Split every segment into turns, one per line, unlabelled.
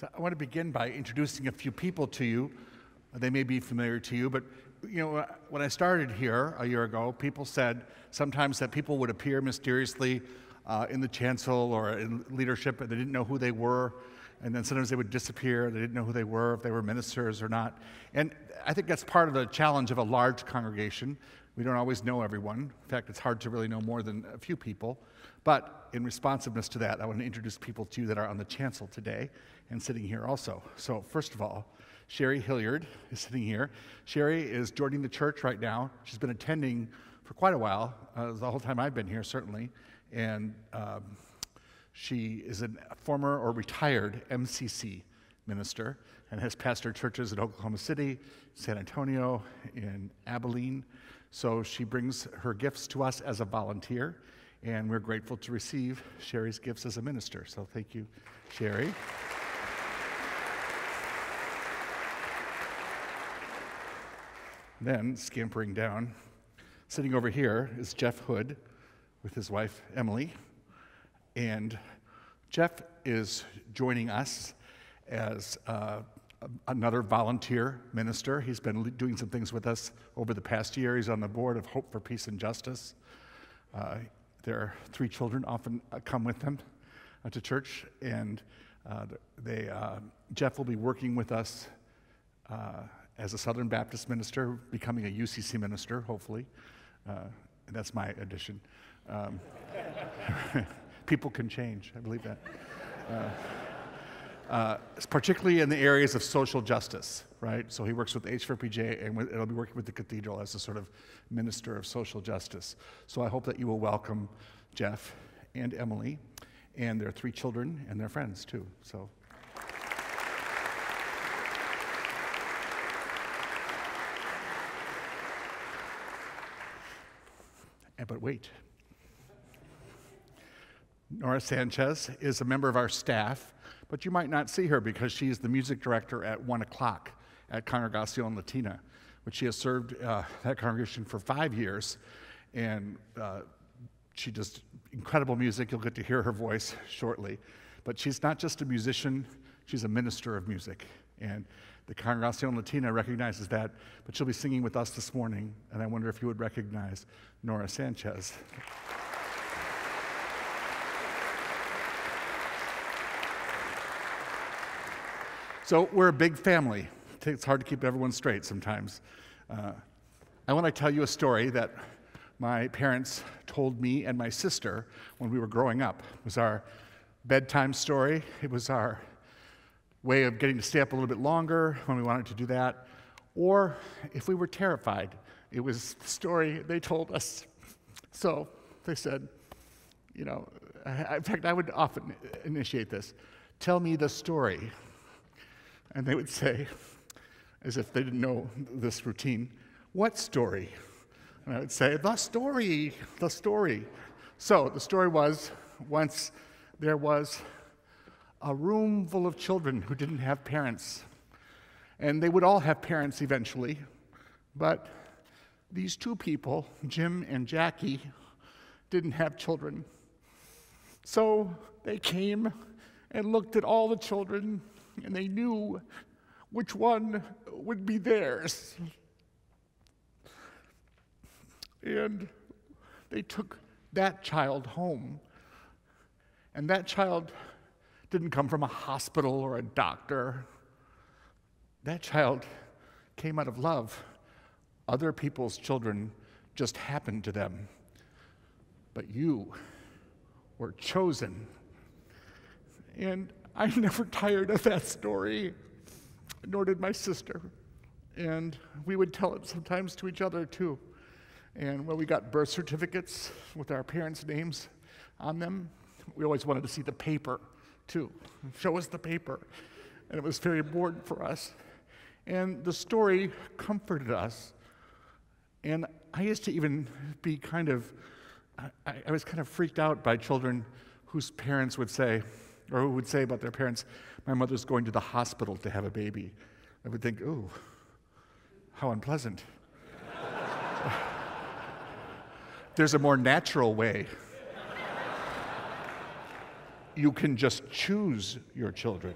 So I want to begin by introducing a few people to you. They may be familiar to you, but when I started here a year ago, people said sometimes that people would appear mysteriously in the chancel or in leadership, and they didn't know who they were, and then sometimes they would disappear. They didn't know who they were, if they were ministers or not. And I think that's part of the challenge of a large congregation. We don't always know everyone. In fact, it's hard to really know more than a few people. But in responsiveness to that, I want to introduce people to you that are on the chancel today and sitting here also. So first of all, Sherry Hilliard is sitting here. Sherry is joining the church right now. She's been attending for quite a while, the whole time I've been here, certainly. And she is a former or retired MCC minister and has pastored churches in Oklahoma City, San Antonio, and Abilene. So she brings her gifts to us as a volunteer, and we're grateful to receive Sherry's gifts as a minister. So thank you, Sherry. Then, scampering down, sitting over here is Jeff Hood with his wife, Emily. And Jeff is joining us as another volunteer minister. He's been doing some things with us over the past year. He's on the board of Hope for Peace and Justice. Their 3 children often come with them to church, and Jeff will be working with us as a Southern Baptist minister, becoming a UCC minister, hopefully. And that's my addition. People can change, I believe that. Particularly in the areas of social justice, right? So he works with H4PJ, and it'll be working with the Cathedral as a sort of minister of social justice. So I hope that you will welcome Jeff and Emily and their 3 children and their friends too. So. But wait. Nora Sanchez is a member of our staff, but you might not see her because she's the music director at 1 o'clock at Congregación Latina, which she has served that congregation for 5 years, and she does incredible music. You'll get to hear her voice shortly. But she's not just a musician, she's a minister of music. And the Congregación Latina recognizes that, but she'll be singing with us this morning, and I wonder if you would recognize Nora Sanchez. So we're a big family. It's hard to keep everyone straight sometimes. I want to tell you a story that my parents told me and my sister when we were growing up. It was our bedtime story. It was our way of getting to stay up a little bit longer when we wanted to do that. Or if we were terrified, it was the story they told us. So they said, in fact, I would often initiate this. Tell me the story. And they would say, as if they didn't know this routine, what story? And I would say, the story, the story. So the story was, once there was a room full of children who didn't have parents. And they would all have parents eventually, but these 2 people, Jim and Jackie, didn't have children. So they came and looked at all the children, and they knew which one would be theirs. And they took that child home. And that child didn't come from a hospital or a doctor. That child came out of love. Other people's children just happened to them. But you were chosen. And I never tired of that story, nor did my sister. And we would tell it sometimes to each other too. And when we got birth certificates with our parents' names on them, we always wanted to see the paper too. Show us the paper. And it was very important for us. And the story comforted us. And I used to even be I was kind of freaked out by children whose parents would say, or who would say about their parents, my mother's going to the hospital to have a baby. I would think, ooh, how unpleasant. There's a more natural way. You can just choose your children.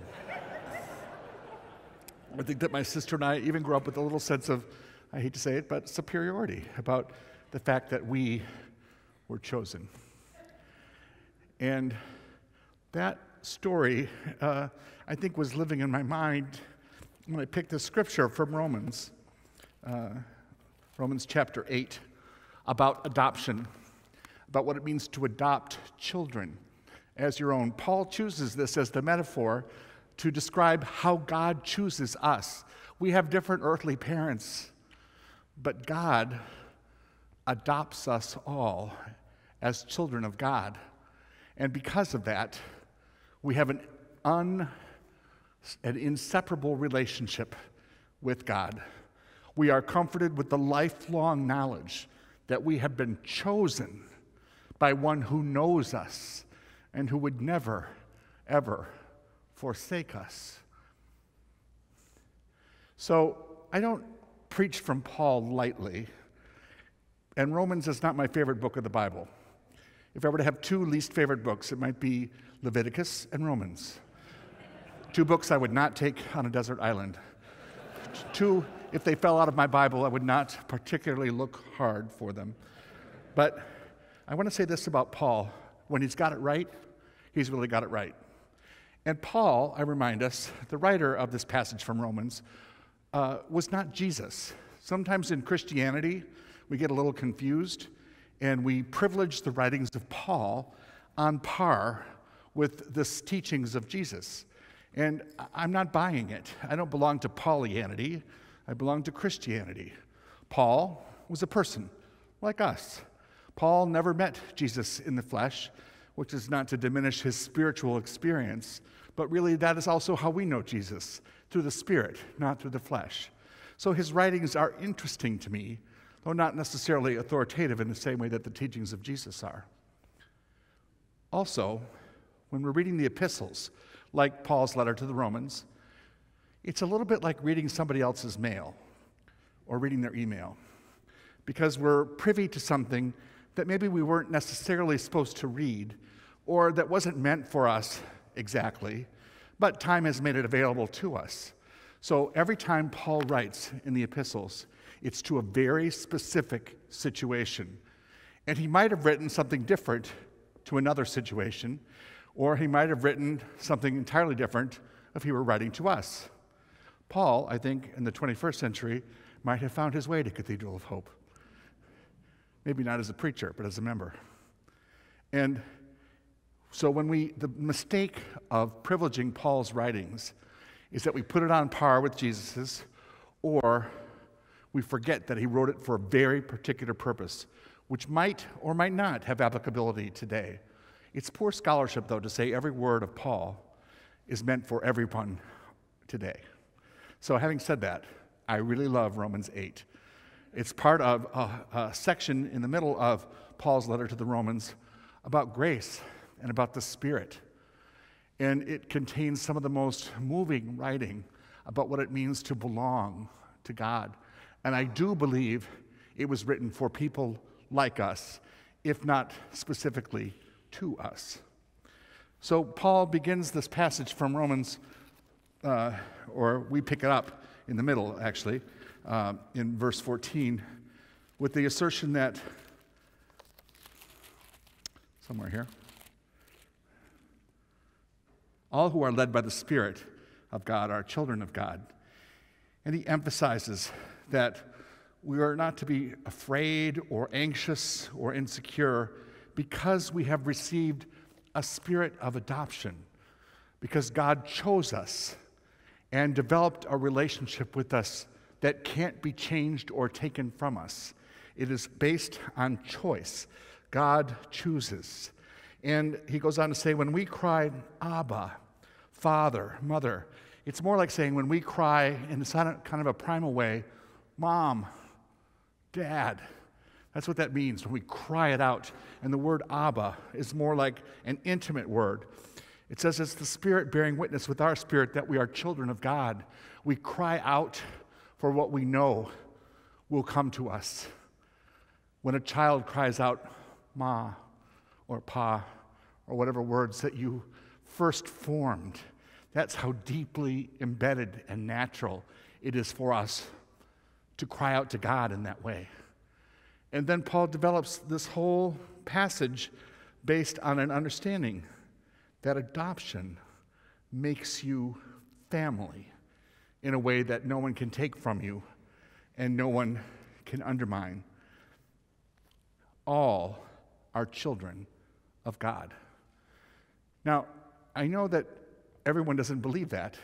I think that my sister and I even grew up with a little sense of, I hate to say it, but superiority about the fact that we were chosen. And that story, I think, was living in my mind when I picked the scripture from Romans chapter 8, about adoption, about what it means to adopt children as your own. Paul chooses this as the metaphor to describe how God chooses us. We have different earthly parents, but God adopts us all as children of God. And because of that, we have an inseparable relationship with God. We are comforted with the lifelong knowledge that we have been chosen by one who knows us and who would never, ever forsake us. So I don't preach from Paul lightly, and Romans is not my favorite book of the Bible. If I were to have two least favorite books, it might be Leviticus and Romans. Two books I would not take on a desert island. Two, if they fell out of my Bible, I would not particularly look hard for them. But I want to say this about Paul. When he's got it right, he's really got it right. And Paul, I remind us, the writer of this passage from Romans, was not Jesus. Sometimes in Christianity, we get a little confused, and we privilege the writings of Paul on par with the teachings of Jesus. And I'm not buying it. I don't belong to Paulianity. I belong to Christianity. Paul was a person like us. Paul never met Jesus in the flesh, which is not to diminish his spiritual experience, but really that is also how we know Jesus, through the Spirit, not through the flesh. So his writings are interesting to me, though not necessarily authoritative in the same way that the teachings of Jesus are. Also, when we're reading the epistles, like Paul's letter to the Romans, it's a little bit like reading somebody else's mail or reading their email, because we're privy to something that maybe we weren't necessarily supposed to read, or that wasn't meant for us exactly, but time has made it available to us. So every time Paul writes in the epistles, it's to a very specific situation. And he might have written something different to another situation, or he might have written something entirely different if he were writing to us. Paul, I think, in the 21st century, might have found his way to Cathedral of Hope. Maybe not as a preacher, but as a member. And so the mistake of privileging Paul's writings is that we put it on par with Jesus's, or we forget that he wrote it for a very particular purpose, which might or might not have applicability today. It's poor scholarship, though, to say every word of Paul is meant for everyone today. So having said that, I really love Romans 8. It's part of a section in the middle of Paul's letter to the Romans about grace and about the Spirit. And it contains some of the most moving writing about what it means to belong to God. And I do believe it was written for people like us, if not specifically to us. So Paul begins this passage from Romans, or we pick it up in the middle, actually, in verse 14, with the assertion that, somewhere here, all who are led by the Spirit of God are children of God. And he emphasizes that we are not to be afraid or anxious or insecure because we have received a spirit of adoption, because God chose us and developed a relationship with us that can't be changed or taken from us. It is based on choice. God chooses. And he goes on to say, when we cry, Abba, Father, Mother, it's more like saying when we cry in kind of a primal way, Mom, Dad. That's what that means when we cry it out. And the word Abba is more like an intimate word. It says it's the Spirit bearing witness with our spirit that we are children of God. We cry out for what we know will come to us. When a child cries out, Ma, or Pa, or whatever words that you first formed, That's how deeply embedded and natural it is for us to cry out to God in that way. And then Paul develops this whole passage based on an understanding that adoption makes you family in a way that no one can take from you and no one can undermine. All are children of God. Now, I know that everyone doesn't believe that,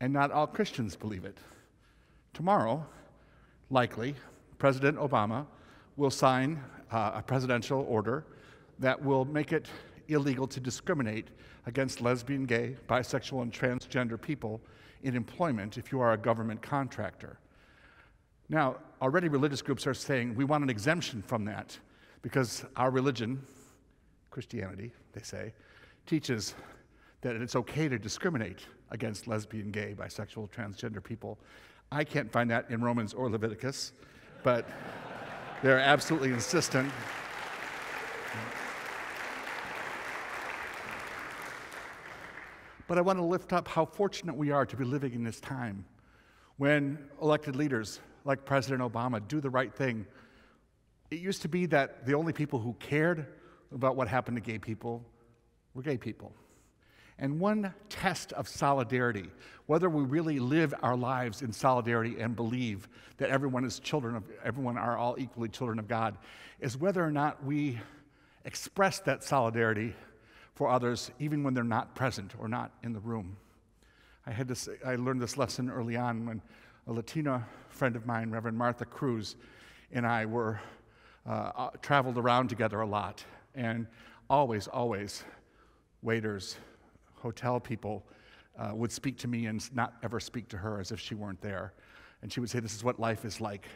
and not all Christians believe it. Tomorrow, likely, President Obama will sign a presidential order that will make it illegal to discriminate against lesbian, gay, bisexual, and transgender people in employment if you are a government contractor. Now, already religious groups are saying we want an exemption from that because our religion, Christianity, they say, teaches that it's okay to discriminate against lesbian, gay, bisexual, transgender people. I can't find that in Romans or Leviticus, but they're absolutely insistent. But I want to lift up how fortunate we are to be living in this time when elected leaders like President Obama do the right thing. It used to be that the only people who cared about what happened to gay people were gay people. And one test of solidarity, whether we really live our lives in solidarity and believe that everyone are all equally children of God, is whether or not we express that solidarity for others even when they're not present or not in the room. I learned this lesson early on when a Latina friend of mine, Reverend Martha Cruz, and I were traveled around together a lot, and always, waiters, hotel people would speak to me and not ever speak to her as if she weren't there. And she would say, this is what life is like.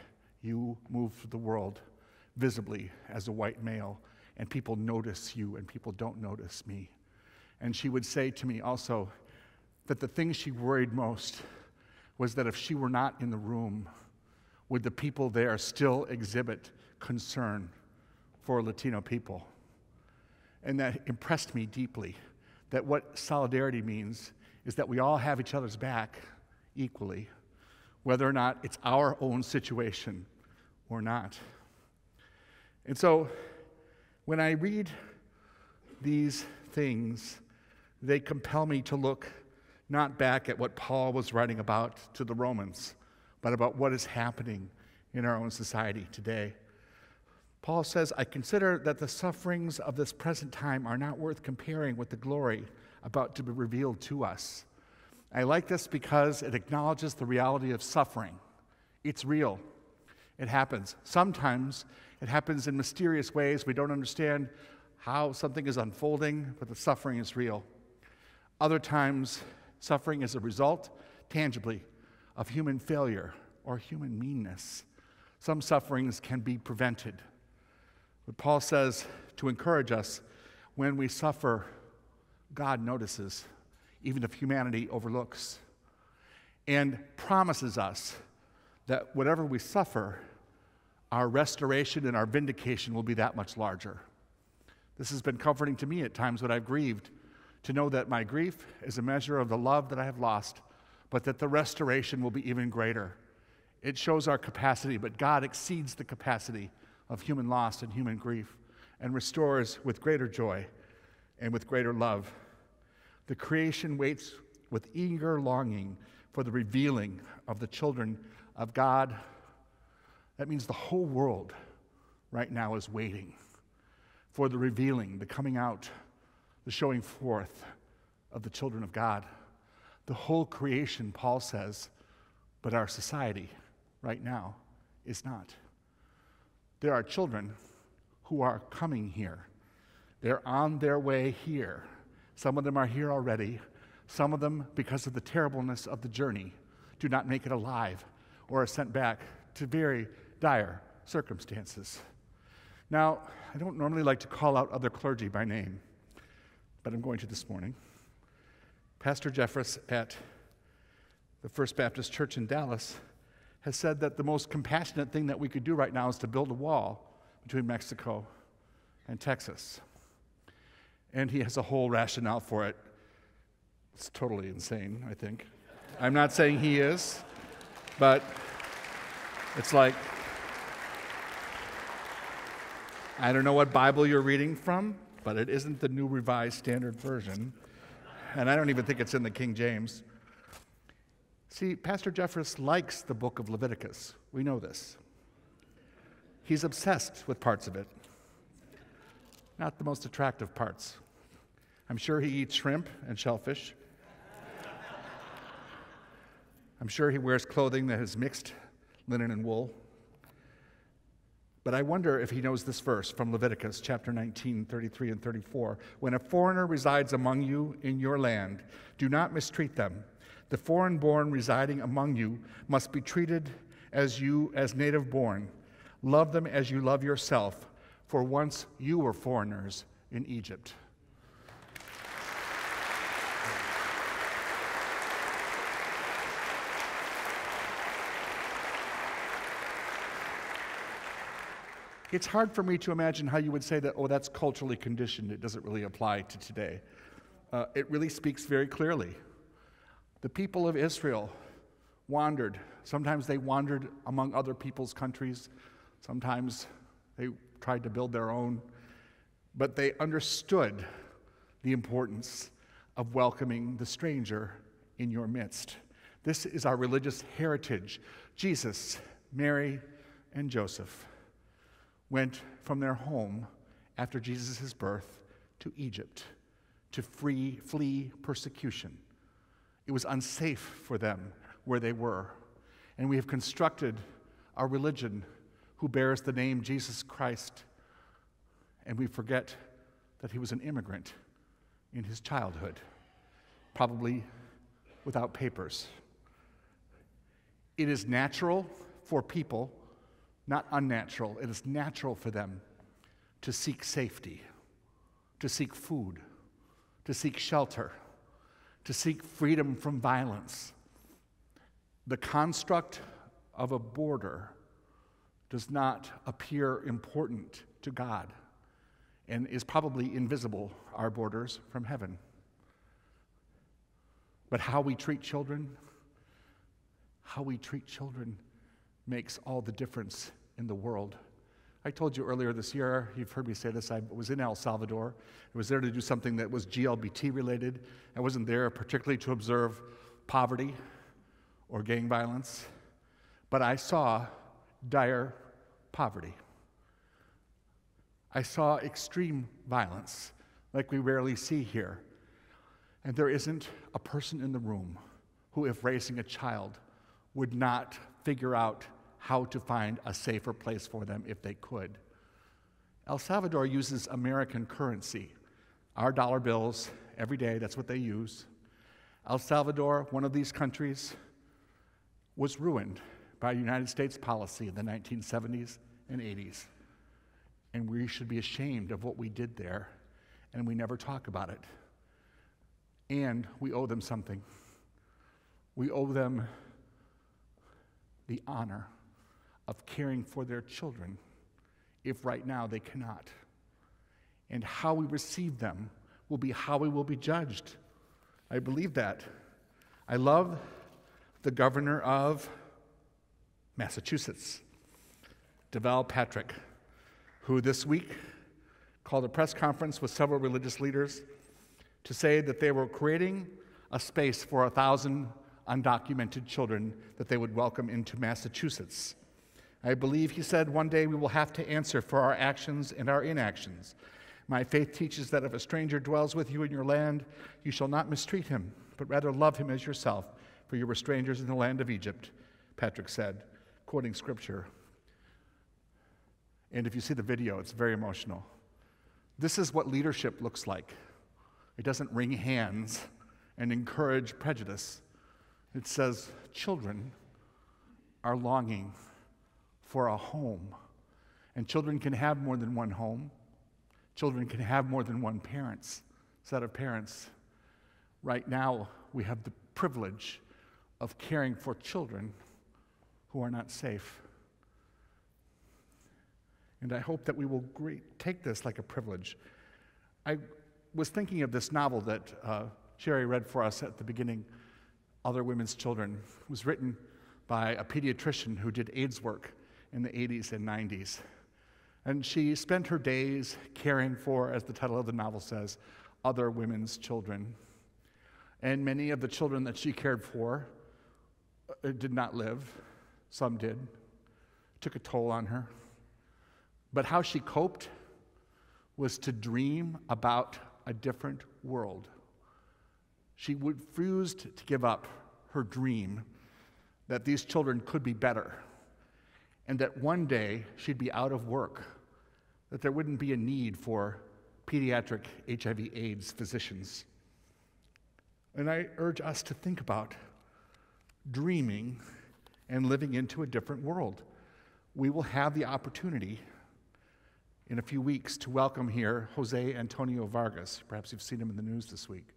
You move through the world visibly as a white male, and people notice you and people don't notice me. And she would say to me also that the thing she worried most was that if she were not in the room, would the people there still exhibit concern for Latino people? And that impressed me deeply, that what solidarity means is that we all have each other's back equally, whether or not it's our own situation or not. And so, when I read these things, they compel me to look not back at what Paul was writing about to the Romans, but about what is happening in our own society today. Paul says, I consider that the sufferings of this present time are not worth comparing with the glory about to be revealed to us. I like this because it acknowledges the reality of suffering. It's real. It happens. Sometimes it happens in mysterious ways. We don't understand how something is unfolding, but the suffering is real. Other times, suffering is a result, tangibly, of human failure or human meanness. Some sufferings can be prevented. But Paul says to encourage us, when we suffer, God notices, even if humanity overlooks, and promises us that whatever we suffer, our restoration and our vindication will be that much larger. This has been comforting to me at times when I've grieved, to know that my grief is a measure of the love that I have lost, but that the restoration will be even greater. It shows our capacity, but God exceeds the capacity of human loss and human grief and restores with greater joy and with greater love. The creation waits with eager longing for the revealing of the children of God. That means the whole world right now is waiting for the revealing, the coming out, the showing forth of the children of God. The whole creation, Paul says, but our society right now is not. There are children who are coming here. They're on their way here. Some of them are here already. Some of them, because of the terribleness of the journey, do not make it alive or are sent back to very dire circumstances. Now, I don't normally like to call out other clergy by name, but I'm going to this morning. Pastor Jeffress at the First Baptist Church in Dallas has said that the most compassionate thing that we could do right now is to build a wall between Mexico and Texas. And he has a whole rationale for it. It's totally insane, I think. I'm not saying he is, but it's like, I don't know what Bible you're reading from, but it isn't the New Revised Standard Version, and I don't even think it's in the King James. See, Pastor Jeffress likes the book of Leviticus. We know this. He's obsessed with parts of it, not the most attractive parts. I'm sure he eats shrimp and shellfish. I'm sure he wears clothing that is mixed linen and wool. But I wonder if he knows this verse from Leviticus chapter 19, 33 and 34. When a foreigner resides among you in your land, do not mistreat them. The foreign-born residing among you must be treated as native-born. Love them as you love yourself, for once you were foreigners in Egypt. It's hard for me to imagine how you would say that, oh, that's culturally conditioned. It doesn't really apply to today. It really speaks very clearly. The people of Israel wandered. Sometimes they wandered among other people's countries. Sometimes they tried to build their own. But they understood the importance of welcoming the stranger in your midst. This is our religious heritage. Jesus, Mary, and Joseph went from their home after Jesus' birth to Egypt to flee persecution. It was unsafe for them where they were. And we have constructed our religion who bears the name Jesus Christ, and we forget that he was an immigrant in his childhood, probably without papers. It is natural for people, not unnatural, it is natural for them to seek safety, to seek food, to seek shelter, to seek freedom from violence. The construct of a border does not appear important to God and is probably invisible, our borders, from heaven. But how we treat children makes all the difference in the world. I told you earlier this year, you've heard me say this, I was in El Salvador. I was there to do something that was GLBT related. I wasn't there particularly to observe poverty or gang violence, but I saw dire poverty. I saw extreme violence like we rarely see here. And there isn't a person in the room who, if raising a child, would not figure out how to find a safer place for them if they could. El Salvador uses American currency. Our dollar bills, every day, that's what they use. El Salvador, one of these countries, was ruined by United States policy in the 1970s and 80s. And we should be ashamed of what we did there, and we never talk about it. And we owe them something. We owe them the honor of caring for their children, if right now they cannot. And how we receive them will be how we will be judged. I believe that. I love the governor of Massachusetts, Deval Patrick, who this week called a press conference with several religious leaders to say that they were creating a space for 1,000 undocumented children that they would welcome into Massachusetts. I believe, he said, one day we will have to answer for our actions and our inactions. My faith teaches that if a stranger dwells with you in your land, you shall not mistreat him, but rather love him as yourself, for you were strangers in the land of Egypt, Patrick said, quoting scripture. And if you see the video, it's very emotional. This is what leadership looks like. It doesn't wring hands and encourage prejudice. It says children are longing for a home. And children can have more than one home. Children can have more than one set of parents. Right now, we have the privilege of caring for children who are not safe. And I hope that we will take this like a privilege. I was thinking of this novel that Sherry read for us at the beginning, Other Women's Children, was written by a pediatrician who did AIDS work in the 80s and 90s. And she spent her days caring for, as the title of the novel says, other women's children. And many of the children that she cared for did not live. Some did. It took a toll on her. But how she coped was to dream about a different world. She refused to give up her dream that these children could be better, and that one day she'd be out of work, that there wouldn't be a need for pediatric HIV/AIDS physicians. And I urge us to think about dreaming and living into a different world. We will have the opportunity in a few weeks to welcome here Jose Antonio Vargas. Perhaps you've seen him in the news this week,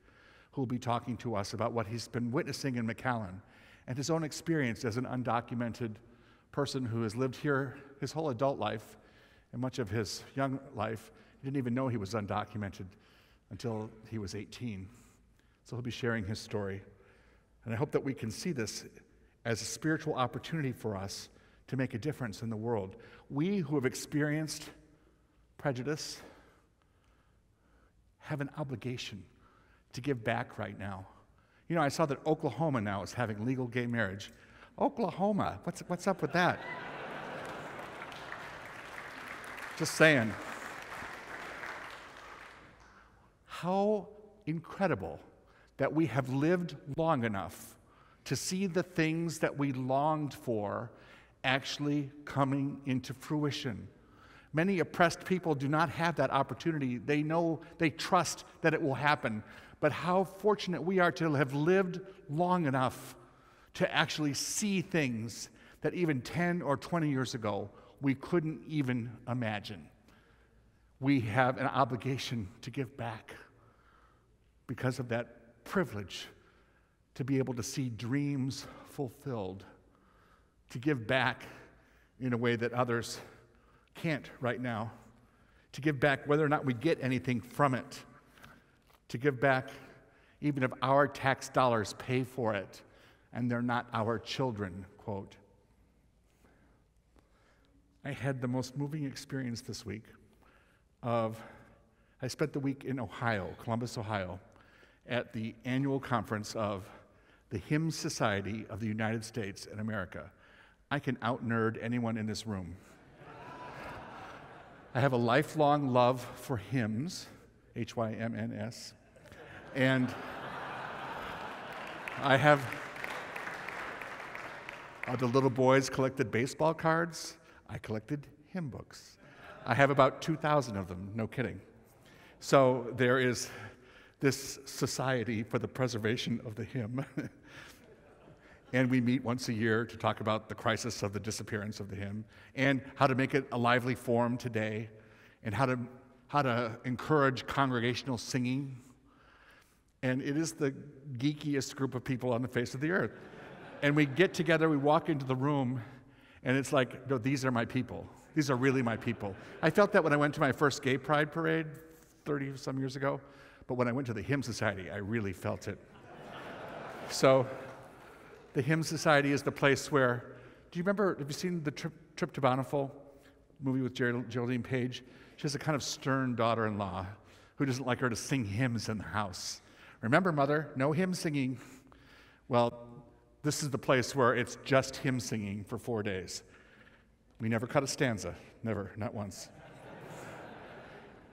who will be talking to us about what he's been witnessing in McAllen and his own experience as an undocumented person who has lived here his whole adult life and much of his young life. He didn't even know he was undocumented until he was 18. So he'll be sharing his story. And I hope that we can see this as a spiritual opportunity for us to make a difference in the world. We who have experienced prejudice have an obligation to give back right now. You know, I saw that Oklahoma now is having legal gay marriage. Oklahoma, what's up with that? Just saying. How incredible that we have lived long enough to see the things that we longed for actually coming into fruition. Many oppressed people do not have that opportunity. They know, they trust that it will happen. But how fortunate we are to have lived long enough to actually see things that even 10 or 20 years ago we couldn't even imagine. We have an obligation to give back because of that privilege to be able to see dreams fulfilled, to give back in a way that others can't right now, to give back whether or not we get anything from it, to give back even if our tax dollars pay for it and they're not our children, quote. I had the most moving experience this week I spent the week in Ohio, Columbus, Ohio, at the annual conference of the Hymn Society of the United States and America. I can out-nerd anyone in this room. I have a lifelong love for hymns, H-Y-M-N-S, and I have the little boys collected baseball cards. I collected hymn books. I have about 2,000 of them, no kidding. So there is this society for the preservation of the hymn. And we meet once a year to talk about the crisis of the disappearance of the hymn and how to make it a lively form today and how to encourage congregational singing. And it is the geekiest group of people on the face of the earth. And we get together, we walk into the room, and it's like, no, these are my people. These are really my people. I felt that when I went to my first gay pride parade 30-some years ago, but when I went to the Hymn Society, I really felt it. So the Hymn Society is the place where, do you remember, have you seen the Trip to Bountiful movie with Geraldine Page? She has a kind of stern daughter-in-law who doesn't like her to sing hymns in the house. Remember, Mother, no hymn singing. Well, this is the place where it's just hymn singing for 4 days. We never cut a stanza, never, not once.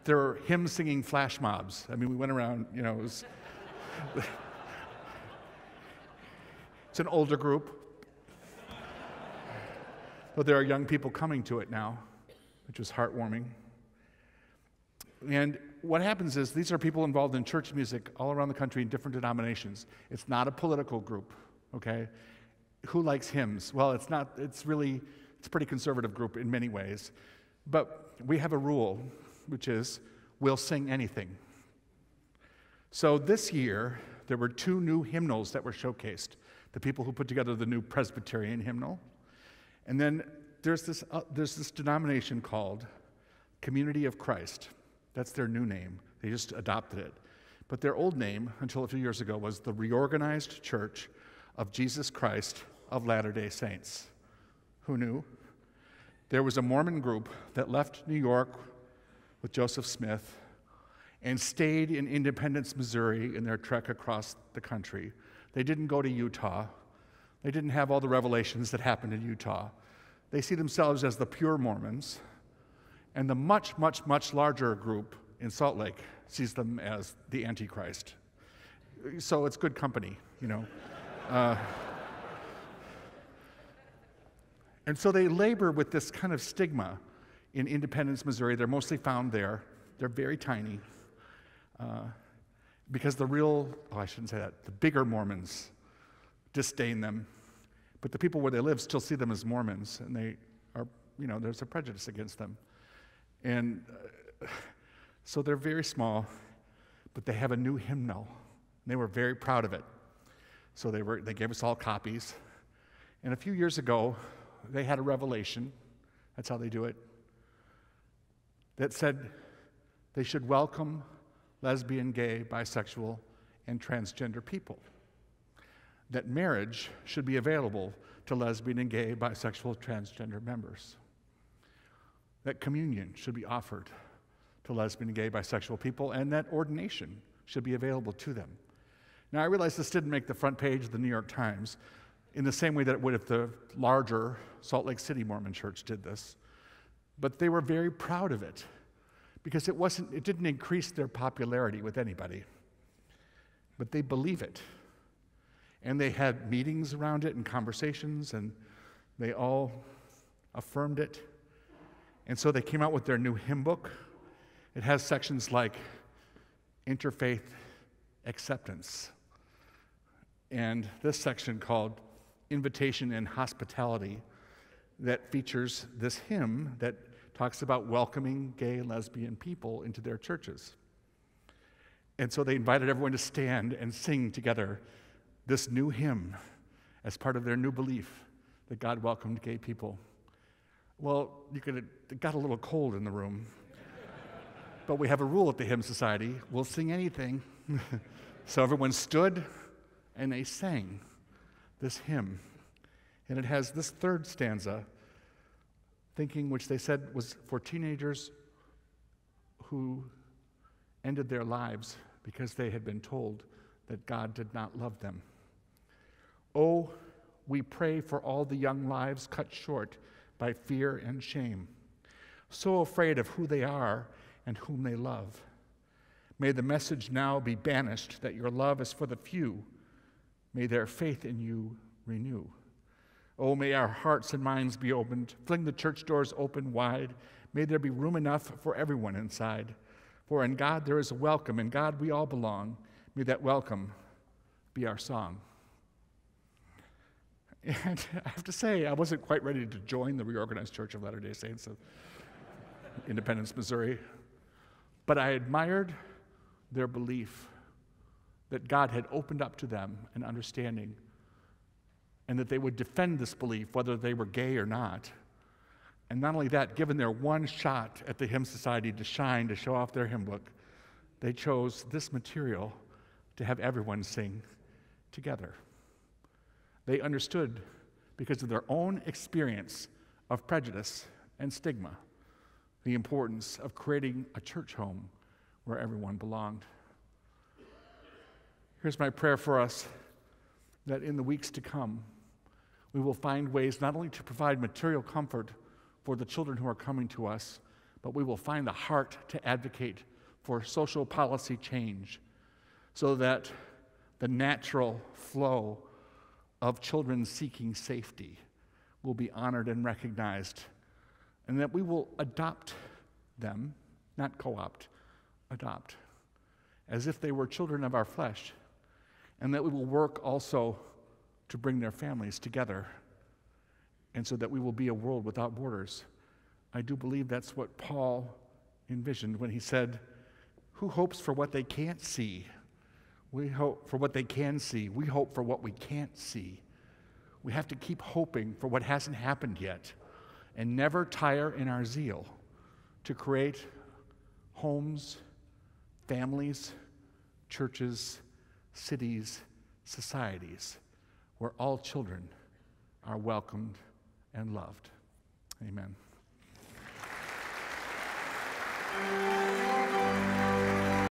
There are hymn singing flash mobs. I mean, we went around, you know, it was it's an older group, but there are young people coming to it now, which is heartwarming. And what happens is these are people involved in church music all around the country in different denominations. It's not a political group, okay? Who likes hymns? Well, it's not, it's a pretty conservative group in many ways. But we have a rule, which is we'll sing anything. So this year, there were 2 new hymnals that were showcased. The people who put together the new Presbyterian hymnal. And then there's this denomination called Community of Christ. That's their new name. They just adopted it. But their old name, until a few years ago, was the Reorganized Church of Jesus Christ of Latter-day Saints. Who knew? There was a Mormon group that left New York with Joseph Smith and stayed in Independence, Missouri in their trek across the country. They didn't go to Utah. They didn't have all the revelations that happened in Utah. They see themselves as the pure Mormons, and the much, much, much larger group in Salt Lake sees them as the Antichrist. So it's good company, you know. And so they labor with this kind of stigma in Independence, Missouri. They're mostly found there. They're very tiny. Because the bigger Mormons disdain them. But the people where they live still see them as Mormons, and they are, there's a prejudice against them. And so they're very small, but they have a new hymnal. They were very proud of it. So they gave us all copies. And a few years ago, they had a revelation, that's how they do it, that said they should welcome lesbian, gay, bisexual, and transgender people. That marriage should be available to lesbian and gay, bisexual, transgender members. That communion should be offered to lesbian and gay, bisexual people, and that ordination should be available to them. Now, I realize this didn't make the front page of the New York Times in the same way that it would if the larger Salt Lake City Mormon Church did this, but they were very proud of it because it didn't increase their popularity with anybody, but they believe it. And they had meetings around it and conversations, and they all affirmed it. And so they came out with their new hymn book. It has sections like interfaith acceptance, and this section called Invitation and Hospitality that features this hymn that talks about welcoming gay and lesbian people into their churches. And so they invited everyone to stand and sing together this new hymn as part of their new belief that God welcomed gay people. Well, it got a little cold in the room, but we have a rule at the Hymn Society: we'll sing anything. So everyone stood and they sang this hymn. And it has this third stanza, which they said was for teenagers who ended their lives because they had been told that God did not love them. Oh, we pray for all the young lives cut short by fear and shame, so afraid of who they are and whom they love. May the message now be banished that your love is for the few. May their faith in you renew. Oh, may our hearts and minds be opened. Fling the church doors open wide. May there be room enough for everyone inside. For in God there is a welcome. In God we all belong. May that welcome be our song. And I have to say, I wasn't quite ready to join the Reorganized Church of Latter-day Saints of Independence, Missouri. But I admired their belief that God had opened up to them an understanding, and that they would defend this belief whether they were gay or not. And not only that, given their one shot at the Hymn Society to shine, to show off their hymn book, they chose this material to have everyone sing together. They understood, because of their own experience of prejudice and stigma, the importance of creating a church home where everyone belonged. Here's my prayer for us, that in the weeks to come, we will find ways not only to provide material comfort for the children who are coming to us, but we will find the heart to advocate for social policy change so that the natural flow of children seeking safety will be honored and recognized, and that we will adopt them, not co-opt, adopt, as if they were children of our flesh, and that we will work also to bring their families together, and so that we will be a world without borders. I do believe that's what Paul envisioned when he said, who hopes for what they can't see? We hope for what they can see. We hope for what we can't see. We have to keep hoping for what hasn't happened yet, and never tire in our zeal to create homes, families, churches, cities, societies, where all children are welcomed and loved. Amen.